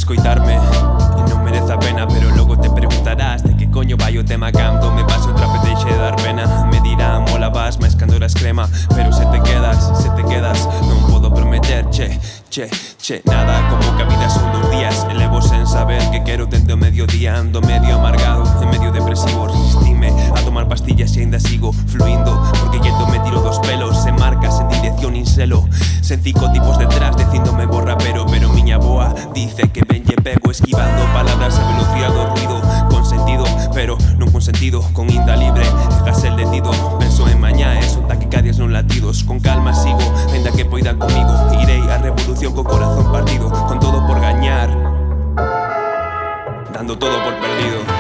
escoitarme e non merece a pena, pero logo te preguntarás de que coño vai o tema cando me paso outra vez deixe de dar pena. Me dirán mola vas, máis cando eras crema, pero se te quedas non podo prometer, che, nada, como que a vida son 2 días. Elevo sen saber que quero dende o mediodía. Ando medio amargado e medio depresivo. Resistime a tomar pastillas e ainda sigo fluindo, porque yendo me tiro dos pelos, sen marcas, sen dirección nin selo, sen 5 tipos detrás dicíndome borra pero miña boa dice que ben lle pego, esquivando palabras a velocidade do ruido, con sentido, pero non con sentido, con inda libre, dejas el detido. Penso en mañá e son taquicadias non latidos. Con calma sigo, ainda que poidan comigo. Irei a revolución co corazón partido, con todo por gañar, dando todo por perdido.